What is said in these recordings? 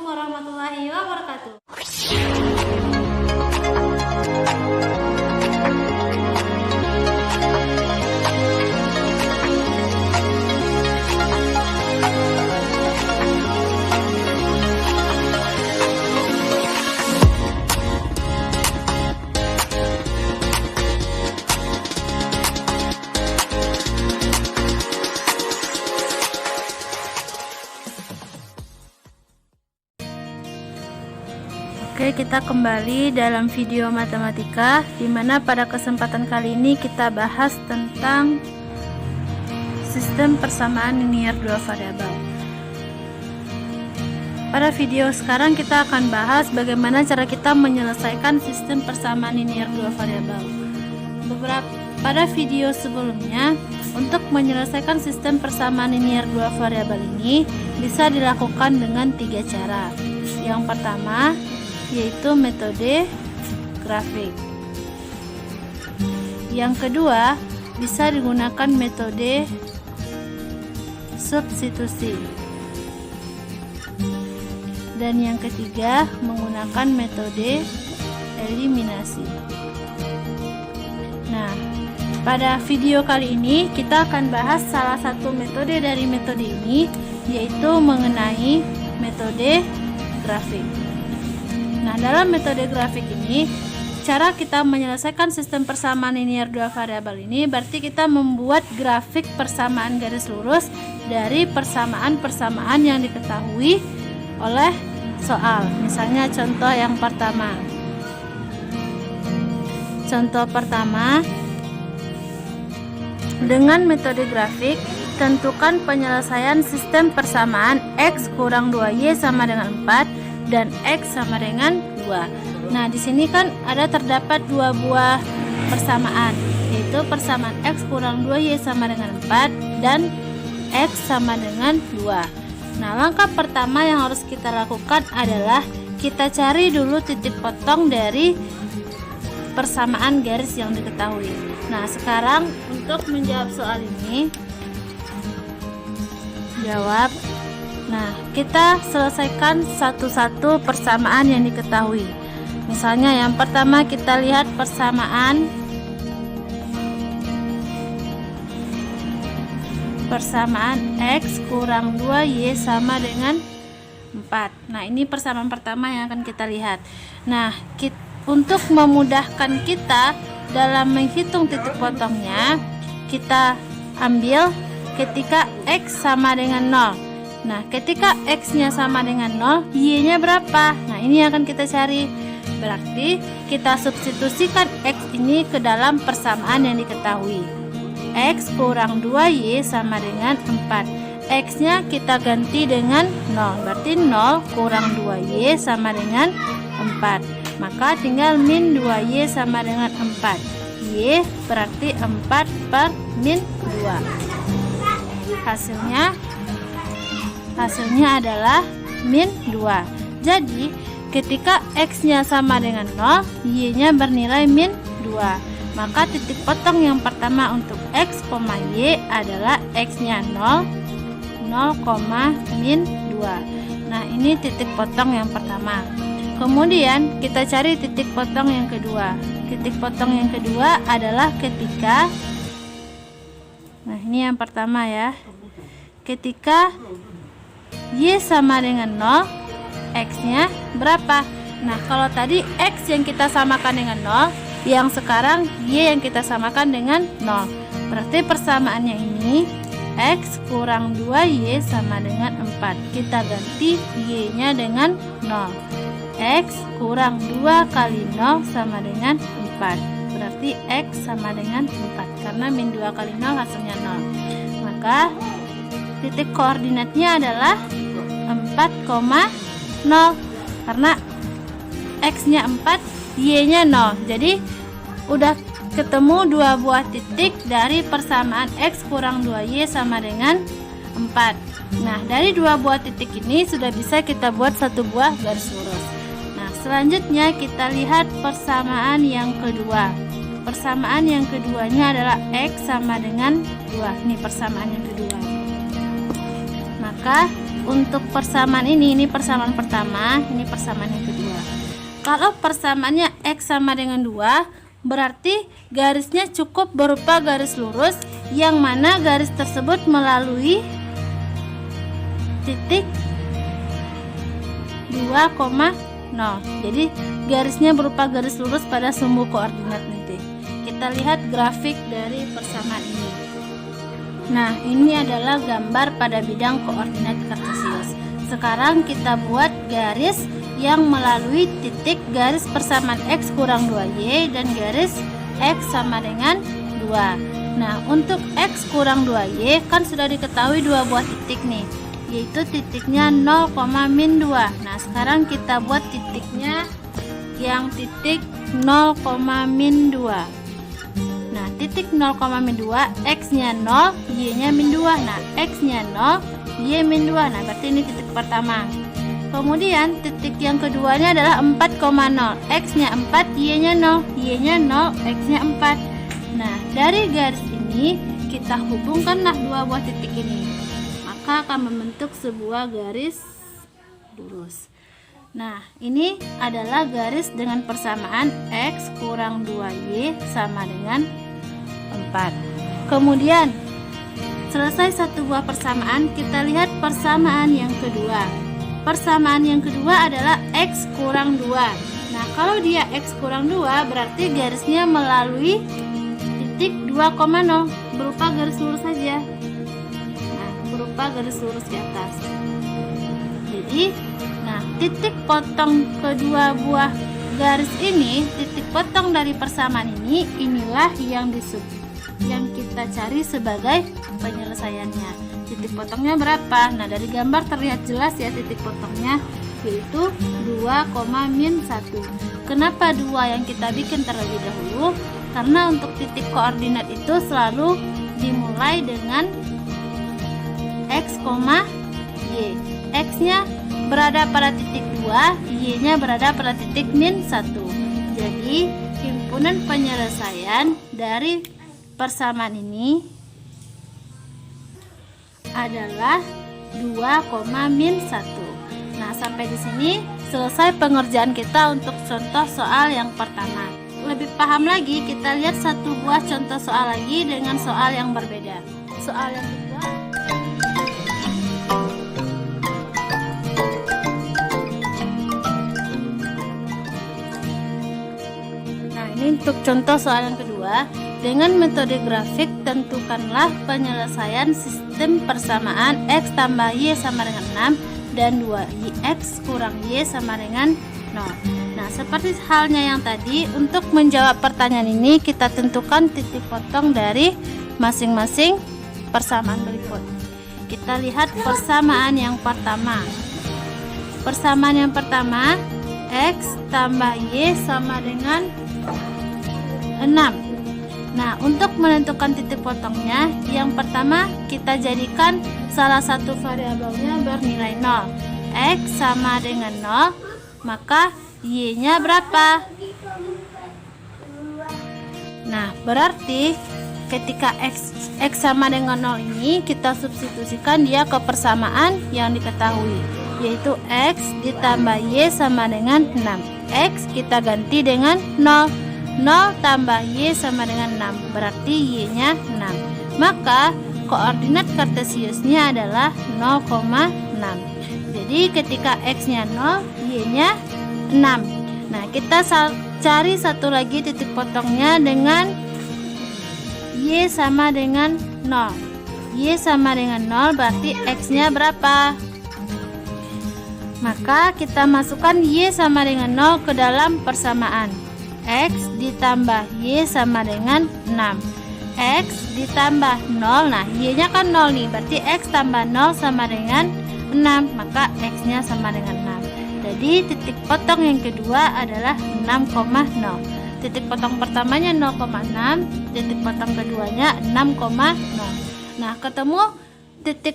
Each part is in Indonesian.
warahmatullahi wabarakatuh. Oke, kita kembali dalam video matematika, dimana pada kesempatan kali ini kita bahas tentang sistem persamaan linear dua variabel. Pada video sekarang kita akan bahas bagaimana cara kita menyelesaikan sistem persamaan linear dua variabel. Pada video sebelumnya, untuk menyelesaikan sistem persamaan linear dua variabel ini bisa dilakukan dengan 3 cara. Yang pertama yaitu metode grafik. Yang kedua, bisa digunakan metode substitusi. Dan yang ketiga, menggunakan metode eliminasi. Nah, pada video kali ini kita akan bahas salah satu metode dari metode ini, yaitu mengenai metode grafik. Nah, dalam metode grafik ini, cara kita menyelesaikan sistem persamaan linear dua variabel ini berarti kita membuat grafik persamaan garis lurus dari persamaan-persamaan yang diketahui oleh soal. Misalnya contoh yang pertama. Contoh pertama, dengan metode grafik, tentukan penyelesaian sistem persamaan X kurang 2Y sama dengan 4 dan X sama dengan 2. Nah, di sini kan terdapat 2 buah persamaan, yaitu persamaan X kurang 2Y sama dengan 4 dan X sama dengan 2. Nah, langkah pertama yang harus kita lakukan adalah kita cari dulu titik potong dari persamaan garis yang diketahui. Nah, sekarang untuk menjawab soal ini, jawab. Nah, kita selesaikan satu-satu persamaan yang diketahui. Misalnya yang pertama kita lihat persamaan X kurang 2Y sama dengan 4. Nah, ini persamaan pertama yang akan kita lihat. Nah, untuk memudahkan kita dalam menghitung titik potongnya, kita ambil ketika X sama dengan 0. Nah, ketika X-nya sama dengan 0, Y-nya berapa? Nah, ini akan kita cari. Berarti kita substitusikan X ini ke dalam persamaan yang diketahui. X kurang 2Y sama dengan 4. X-nya kita ganti dengan 0. Berarti 0 kurang 2Y sama dengan 4. Maka tinggal min 2Y sama dengan 4. Y berarti 4 per min 2. Hasilnya adalah min 2. Jadi ketika X-nya sama dengan 0, Y-nya bernilai min 2. Maka titik potong yang pertama untuk X, Y adalah X-nya 0, min 2. Nah, ini titik potong yang pertama. Kemudian kita cari titik potong yang kedua. Titik potong yang kedua adalah ketika, nah ini yang pertama ya, ketika Y sama dengan 0, X-nya berapa? Nah, kalau tadi X yang kita samakan dengan 0, yang sekarang Y yang kita samakan dengan 0. Berarti persamaannya ini X kurang 2Y sama dengan 4. Kita ganti Y-nya dengan 0. X kurang 2 kali 0 sama dengan 4. Berarti X sama dengan 4. Karena min 2 kali 0 hasilnya 0. Maka titik koordinatnya adalah 4,0 karena X-nya 4, Y-nya 0. Jadi udah ketemu 2 buah titik dari persamaan X kurang 2Y sama dengan 4. Nah, dari 2 buah titik ini sudah bisa kita buat 1 buah garis lurus. Nah, selanjutnya kita lihat persamaan yang kedua. Persamaan yang keduanya adalah X sama dengan 2. Ini persamaan yang kedua. Maka untuk persamaan ini persamaan pertama, ini persamaan yang kedua. Kalau persamaannya X sama dengan 2, berarti garisnya cukup berupa garis lurus yang mana garis tersebut melalui titik 2,0. Jadi garisnya berupa garis lurus pada sumbu koordinat nanti. Kita lihat grafik dari persamaan ini. Nah, ini adalah gambar pada bidang koordinat kartesius. Sekarang kita buat garis yang melalui titik garis persamaan X kurang 2Y dan garis X sama dengan 2. Nah, untuk X kurang 2Y kan sudah diketahui dua buah titik nih, yaitu titiknya 0, min 2. Nah, sekarang kita buat titiknya yang titik 0, min 2. Nah, titik 0, min 2, X nya 0, Y nya min 2. Nah, X nya 0, Y min 2. Nah, berarti ini titik pertama. Kemudian titik yang keduanya adalah 4,0, X nya 4, Y nya 0, Y nya 0, X nya 4. Nah, dari garis ini kita hubungkanlah dua buah titik ini, maka akan membentuk sebuah garis lurus. Nah, ini adalah garis dengan persamaan X kurang 2Y sama dengan 4. Kemudian selesai satu buah persamaan, kita lihat persamaan yang kedua. Persamaan yang kedua adalah X kurang 2. Nah, kalau dia X kurang 2 berarti garisnya melalui titik 2,0 berupa garis lurus saja. Nah, berupa garis lurus di atas. Jadi, nah, titik potong kedua buah garis ini, titik potong dari persamaan ini, inilah yang kita cari sebagai penyelesaiannya. Titik potongnya berapa? Nah, dari gambar terlihat jelas ya titik potongnya, yaitu 2, min 1. Kenapa 2 yang kita bikin terlebih dahulu? Karena untuk titik koordinat itu selalu dimulai dengan X, Y. X nya berada pada titik 2, Y nya berada pada titik min 1. Jadi himpunan penyelesaian dari persamaan ini adalah 2, min 1. Nah, sampai di sini selesai pengerjaan kita untuk contoh soal yang pertama. Lebih paham lagi, kita lihat satu buah contoh soal lagi dengan soal yang berbeda. Soal yang kedua. Nah, ini untuk contoh soal yang kedua. Dengan metode grafik, tentukanlah penyelesaian sistem persamaan X tambah Y sama dengan 6 dan 2X kurang Y sama dengan 0. Nah, seperti halnya yang tadi, untuk menjawab pertanyaan ini kita tentukan titik potong dari masing-masing persamaan berikut. Kita lihat persamaan yang pertama. Persamaan yang pertama, X tambah Y sama dengan 6. Nah, untuk menentukan titik potongnya, yang pertama kita jadikan salah satu variabelnya bernilai 0. X sama dengan 0, maka Y nya berapa? Nah, berarti ketika X sama dengan 0 ini kita substitusikan dia ke persamaan yang diketahui, yaitu X ditambah Y sama dengan 6. X kita ganti dengan 0. 0 tambah Y sama dengan 6, berarti Y nya 6. Maka koordinat kartesiusnya adalah 0,6. Jadi ketika X nya 0, Y nya 6. Nah, kita cari satu lagi titik potongnya dengan Y sama dengan 0. Y sama dengan 0 berarti X nya berapa? Maka kita masukkan Y sama dengan 0 ke dalam persamaan. X ditambah Y sama dengan 6. X ditambah 0, nah Y nya kan 0 nih, berarti X tambah 0 sama dengan 6, maka X nya sama dengan 6. Jadi titik potong yang kedua adalah 6,0. Titik potong pertamanya 0,6, titik potong keduanya 6,0. Nah, ketemu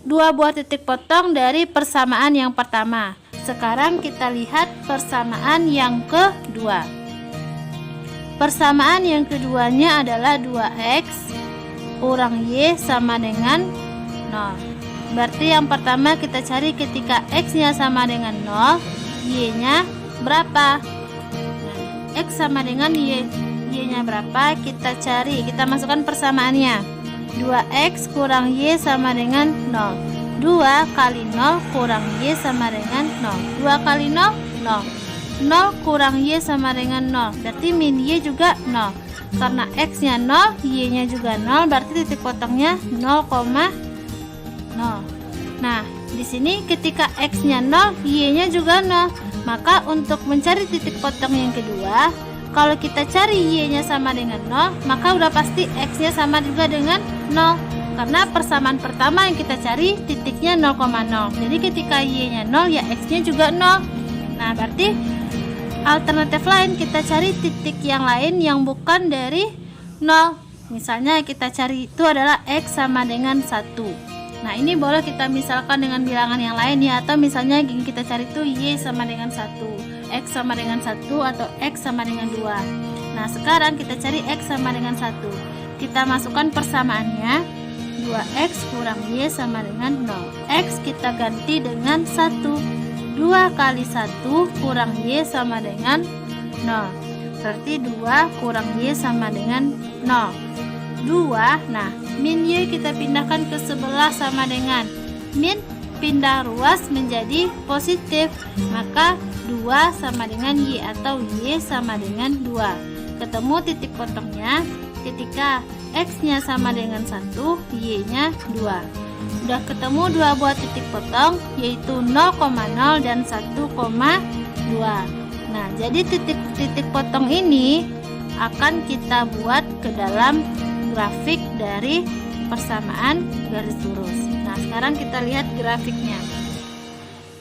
dua buah titik potong dari persamaan yang pertama. Sekarang kita lihat persamaan yang kedua. Persamaan yang keduanya adalah 2X kurang Y sama dengan 0. Berarti yang pertama kita cari ketika X-nya sama dengan 0, Y-nya berapa? Nah, X sama dengan Y-nya berapa? Kita cari, kita masukkan persamaannya. 2X kurang Y sama dengan 0. 2 kali 0 kurang Y sama dengan 0. 2 kali 0, 0. 0 kurang Y sama dengan 0. Berarti min Y juga 0. Karena X-nya 0, Y-nya juga 0, berarti titik potongnya 0,0. Nah, di sini ketika X-nya 0, Y-nya juga 0. Maka untuk mencari titik potong yang kedua, kalau kita cari Y-nya sama dengan 0, maka udah pasti X-nya sama juga dengan 0. Karena persamaan pertama yang kita cari titiknya 0,0. Jadi ketika Y-nya 0, ya X-nya juga 0. Nah, berarti alternatif lain kita cari titik yang lain yang bukan dari 0. Misalnya kita cari itu adalah X sama dengan 1. Nah, ini boleh kita misalkan dengan bilangan yang lain ya, atau misalnya kita cari itu Y sama dengan 1, X sama dengan 1, atau X sama dengan 2. Nah, sekarang kita cari X sama dengan 1. Kita masukkan persamaannya, 2X kurang Y sama dengan 0. X kita ganti dengan 1. 2 kali 1 kurang Y sama dengan 0. Berarti 2 kurang Y sama dengan 0. 2, nah min Y kita pindahkan ke sebelah sama dengan min pindah ruas menjadi positif, maka 2 sama dengan Y atau Y sama dengan 2. Ketemu titik potongnya ketika X-nya sama dengan 1, Y-nya 2. Udah ketemu dua buah titik potong, yaitu 0,0 dan 1,2. Nah, jadi titik-titik potong ini akan kita buat ke dalam grafik dari persamaan garis lurus. Nah, sekarang kita lihat grafiknya.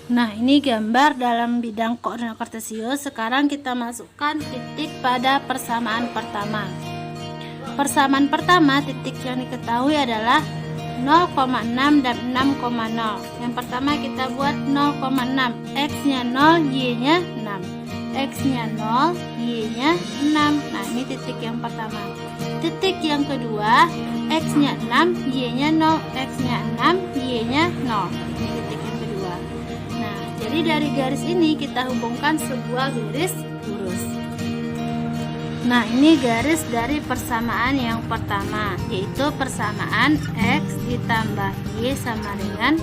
Nah, ini gambar dalam bidang koordinat kartesius. Sekarang kita masukkan titik pada persamaan pertama. Persamaan pertama, titik yang diketahui adalah 0,6 dan 6,0. Yang pertama kita buat 0,6. X-nya 0, Y-nya 6. X-nya 0, Y-nya 6. Nah, ini titik yang pertama. Titik yang kedua, X-nya 6, Y-nya 0. X-nya 6, Y-nya 0. Ini titik yang kedua. Nah, jadi dari garis ini kita hubungkan sebuah garis lurus. Nah, ini garis dari persamaan yang pertama, yaitu persamaan X ditambah Y sama dengan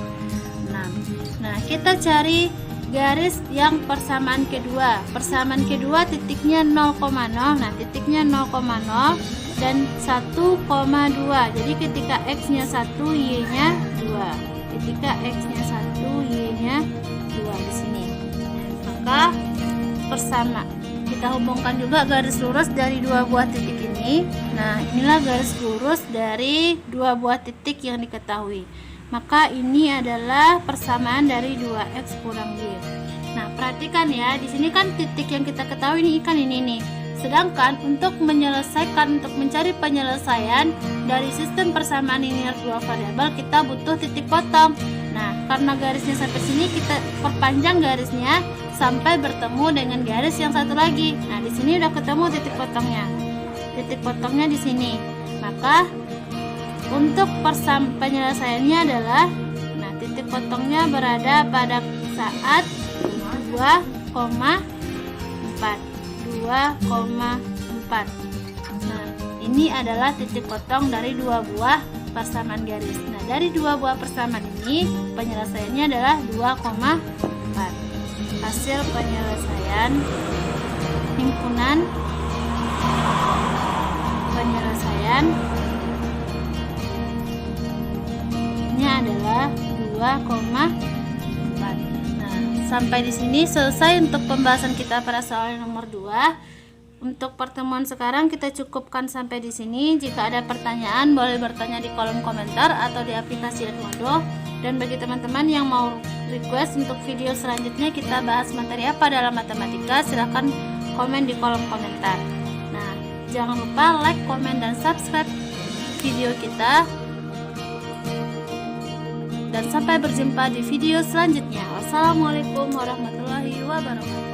6. Nah, kita cari garis yang persamaan kedua. Persamaan kedua titiknya 0,0. Nah, titiknya 0,0 dan 1,2. Jadi ketika X-nya 1, Y-nya 2. Ketika X-nya 1, Y-nya 2 di sini. Maka kita hubungkan juga garis lurus dari dua buah titik ini. Nah, inilah garis lurus dari dua buah titik yang diketahui. Maka ini adalah persamaan dari 2X kurang Y. Nah, perhatikan ya, di sini kan titik yang kita ketahui ini kan ini nih. Sedangkan untuk mencari penyelesaian dari sistem persamaan linear dua variabel, kita butuh titik potong. Nah, karena garisnya sampai sini, kita perpanjang garisnya sampai bertemu dengan garis yang satu lagi. Nah, di sini udah ketemu titik potongnya. Titik potongnya di sini. Maka untuk penyelesaiannya adalah, nah, titik potongnya berada pada saat 2,4. Nah, ini adalah titik potong dari dua buah persamaan garis. Nah, dari dua buah persamaan ini penyelesaiannya adalah 2,4. Hasil penyelesaian himpunan penyelesaiannya adalah 2,4. Nah, sampai di sini selesai untuk pembahasan kita pada soal nomor 2. Untuk pertemuan sekarang kita cukupkan sampai di sini. Jika ada pertanyaan boleh bertanya di kolom komentar atau di aplikasi Edmodo. Dan bagi teman-teman yang mau request untuk video selanjutnya kita bahas materi apa dalam matematika, silahkan komen di kolom komentar. Nah, jangan lupa like, komen, dan subscribe video kita. Dan sampai berjumpa di video selanjutnya. Wassalamualaikum warahmatullahi wabarakatuh.